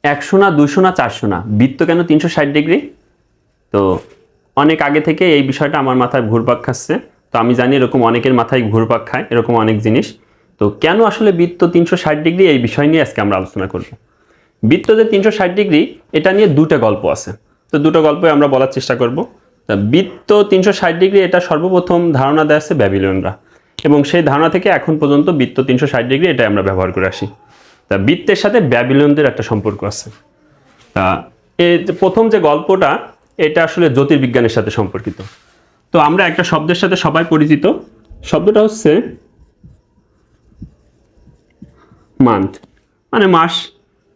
100 না 200 না 400 না, বৃত্ত কেন 360 ডিগ্রি? তো অনেক আগে থেকে এই বিষয়টা আমার মাথায় ঘুরপাক খাচ্ছে। তো আমি জানি এরকম অনেকের মাথায় ঘুরপাক খায় এরকম অনেক জিনিস। তো কেন আসলে বৃত্ত 360 ডিগ্রি, এই বিষয় নিয়ে আজকে আমরা আলোচনা করব। বৃত্ত যে 360 ডিগ্রি, এটা নিয়ে দুটো গল্প আছে। তো দুটো গল্পই আমরা বলার চেষ্টা করব। তা বৃত্ত 360 ডিগ্রি এটা সর্বপ্রথম ধারণা দেয় আছে ব্যাবিলনরা, এবং সেই ধারণা থেকে এখন পর্যন্ত বৃত্ত 360 ডিগ্রি এটা আমরা ব্যবহার করে আসি। তা বৃত্তের সাথে ব্যাবিলনদের একটা সম্পর্ক আছে। তা এই প্রথম যে গল্পটা, এটা আসলে জ্যোতির্বিজ্ঞানের সাথে সম্পর্কিত। তো আমরা একটা শব্দের সাথে সবাই পরিচিত, শব্দটা হচ্ছে মান্থ, মানে মাস।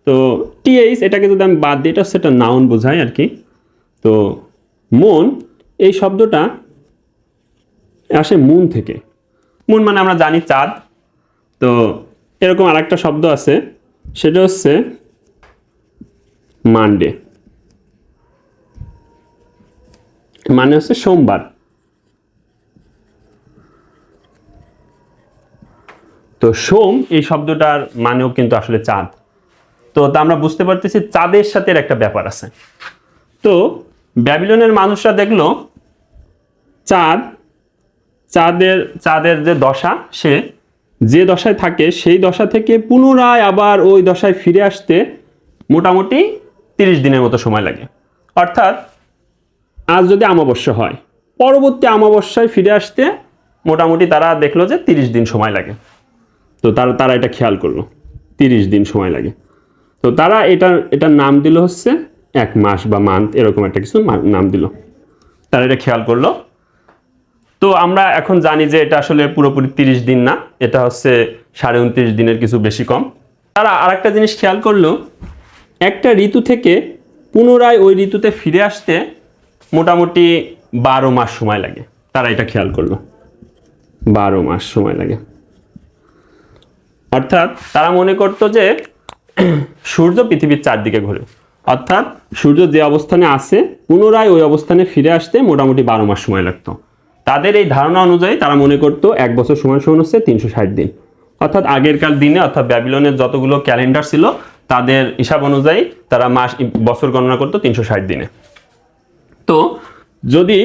তো টিএইচ এটাকে যদি আমি বাদ দিই, এটা হচ্ছে একটা নাউন বোঝায় আর কি। তো মুন, এই শব্দটা আসে মুন থেকে। মুন মানে আমরা জানি চাঁদ। তো এরকম আরেকটা শব্দ আছে, সেটা হচ্ছে মানডে, মানে হচ্ছে সোমবার। তো সোম এই শব্দটার মানেও কিন্তু আসলে চাঁদ। তো তা আমরা বুঝতে পারতেছি চাঁদের সাথে একটা ব্যাপার আছে। তো ব্যাবিলনের মানুষরা দেখলো চাঁদের যে দশা, সে যে দশায় থাকে সেই দশা থেকে পুনরায় আবার ওই দশায় ফিরে আসতে মোটামুটি 30 দিনের মতো সময় লাগে। অর্থাৎ আজ যদি অমাবস্যা হয়, পরবর্তী অমাবস্যায় ফিরে আসতে মোটামুটি তারা দেখলো যে 30 দিন সময় লাগে। তো তারা এটা খেয়াল করলো 30 দিন সময় লাগে। তো তারা এটার নাম দিল হচ্ছে এক মাস বা মান্থ, এরকম একটা কিছু নাম দিল। তারা এটা খেয়াল করলো। তো আমরা এখন জানি যে এটা আসলে পুরোপুরি 30 দিন না, এটা হচ্ছে 29.5 দিনের কিছু বেশি কম। তারা আরেকটা জিনিস খেয়াল করলো, একটা ঋতু থেকে পুনরায় ওই ঋতুতে ফিরে আসতে মোটামুটি 12 মাস সময় লাগে। তারা এটা খেয়াল করলো 12 মাস সময় লাগে। অর্থাৎ তারা মনে করতো যে সূর্য পৃথিবীর চারদিকে ঘোরে, অর্থাৎ সূর্য যে অবস্থানে আছে পুনরায় ওই অবস্থানে ফিরে আসতে মোটামুটি 12 মাস সময় লাগতো। তাদের এই ধারণা অনুযায়ী তারা মনে করতো এক বছর সমান হচ্ছে 360 দিন। অর্থাৎ আগেরকার দিনে, অর্থাৎ ব্যাবিলনের যতগুলো ক্যালেন্ডার ছিল তাদের হিসাব অনুযায়ী তারা বছর গণনা করতো 360 দিনে। তো যদি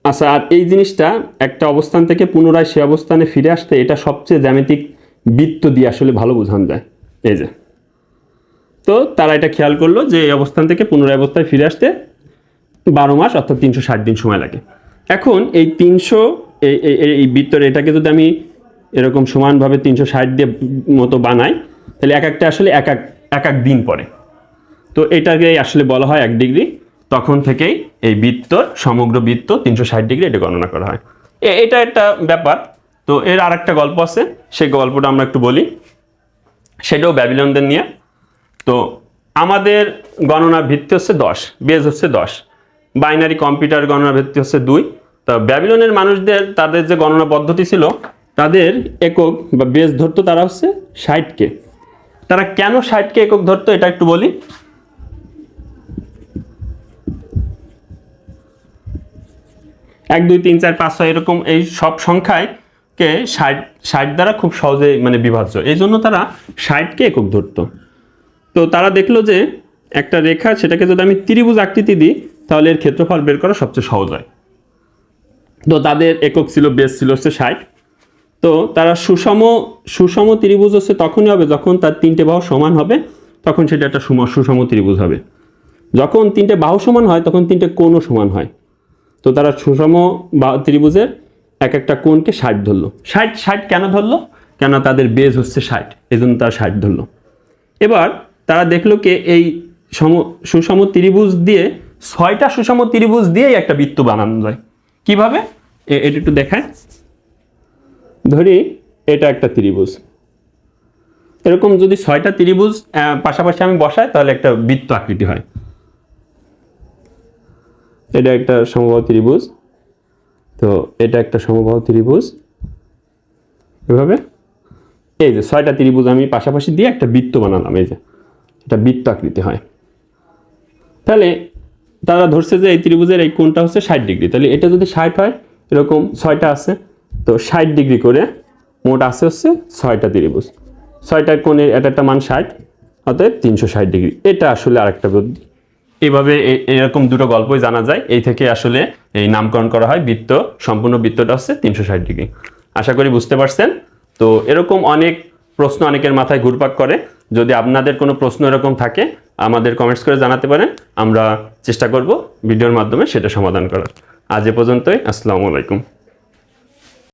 আচ্ছা, আর এই জিনিসটা একটা অবস্থান থেকে পুনরায় সে অবস্থানে ফিরে আসতে, এটা সবচেয়ে জ্যামিতিক বৃত্ত দিয়ে আসলে ভালো বোঝানো যায়। এই যে, তো তারা এটা খেয়াল করলো যে এই অবস্থান থেকে পুনরায় অবস্থায় ফিরে আসতে 12 মাস অর্থাৎ 360 দিন সময় লাগে। এখন এই 300 এই বৃত্তর এটাকে যদি আমি এরকম সমানভাবে 360 দিয়ে মতো বানাই, তাহলে এক একটা আসলে এক এক দিন পরে। তো এটাকে আসলে বলা হয় 1 ডিগ্রি। তখন থেকেই এই বৃত্তর সমগ্র বৃত্ত 360 ডিগ্রি এটা গণনা করা হয়। এটা একটা ব্যাপার। তো এর আরেকটা গল্প আছে, সেই গল্পটা আমরা একটু বলি, সেটাও ব্যাবিলনদের নিয়ে। তো আমাদের গণনার ভিত্তি হচ্ছে 10, বেজ হচ্ছে 10, বাইনারি কম্পিউটার গণনার ভিত্তি হচ্ছে 2। তো ব্যাবিলনের মানুষদের তাদের যে গণনা পদ্ধতি ছিল, তাদের একক বা বেজ ধরতো তারা হচ্ছে 60কে। তারা কেন 60কে একক ধরতো এটা একটু বলি। 1 2 3 4 5 6 এরকম এই সব সংখ্যায় কে 60 দ্বারা খুব সহজে মানে বিভাজ্য, এই জন্য তারা 60কে একক ধরতো। তো তারা দেখলো যে একটা রেখা, সেটাকে যদি আমি ত্রিভুজ আকৃতি দিই তাহলে এর ক্ষেত্রফল বের করা সবচেয়ে সহজ হয়। তো তাদের একক ছিল, বেস ছিল হচ্ছে 60। তো তারা সুষম ত্রিভুজ হচ্ছে তখনই হবে যখন তার 3টে বাহু সমান হবে, তখন সেটা একটা সুষম ত্রিভুজ হবে। যখন 3টে বাহু সমান হয় তখন 3টে কোণও সমান হয়। তো তারা সুষম ত্রিভুজের এক একটা কোণকে 60 ধরলো। 60 কেন ধরলো? কেন তাদের বেজ হচ্ছে 60, এই জন্য তারা 60 ধরলো। এবার তারা দেখলো কি এই সুষম ত্রিভুজ দিয়ে 6টা সুষম ত্রিভুজ দিয়েই একটা বৃত্ত বানানো যায়। কিভাবে এটা একটু দেখায়। ধরি এটা একটা ত্রিভুজ, এরকম যদি 6টা ত্রিভুজ পাশাপাশি আমি বসাই তাহলে একটা বৃত্ত আকৃতি হয়। এটা একটা সমবাহু ত্রিভুজ, তো এটা একটা সমবাহু ত্রিভুজ, এভাবে এই যে 6টা ত্রিভুজ আমি পাশাপাশি দিয়ে একটা বৃত্ত বানালাম, এই যে এটা বৃত্ত আকৃতি হয়। তাহলে তারা ধরছে যে এই ত্রিভুজের এই কোণটা হচ্ছে 60 ডিগ্রি। তাহলে এটা যদি 60 হয়, এরকম 6টা আছে, তো 60 ডিগ্রি করে মোট আছে হচ্ছে 6টা ত্রিভুজ। 6টা কোণের একটা মান 60, অতএব 360 ডিগ্রি। এটা আসলে আরেকটা পদ্ধতি। এইভাবে এরকম দুটো গল্পই জানা যায়, এই থেকে আসলে এই নামকরণ করা হয়। বৃত্ত, সম্পূর্ণ বৃত্তটা হচ্ছে 360 ডিগ্রি। আশা করি বুঝতে পারছেন। তো এরকম অনেক প্রশ্ন অনেকের মাথায় ঘুরপাক করে। যদি আপনাদের কোনো প্রশ্ন এরকম থাকে আমাদের কমেন্টস করে জানাতে পারেন, আমরা চেষ্টা করব ভিডিওর মাধ্যমে সেটা সমাধান করার। আজ এ পর্যন্তই। আসসালামু আলাইকুম।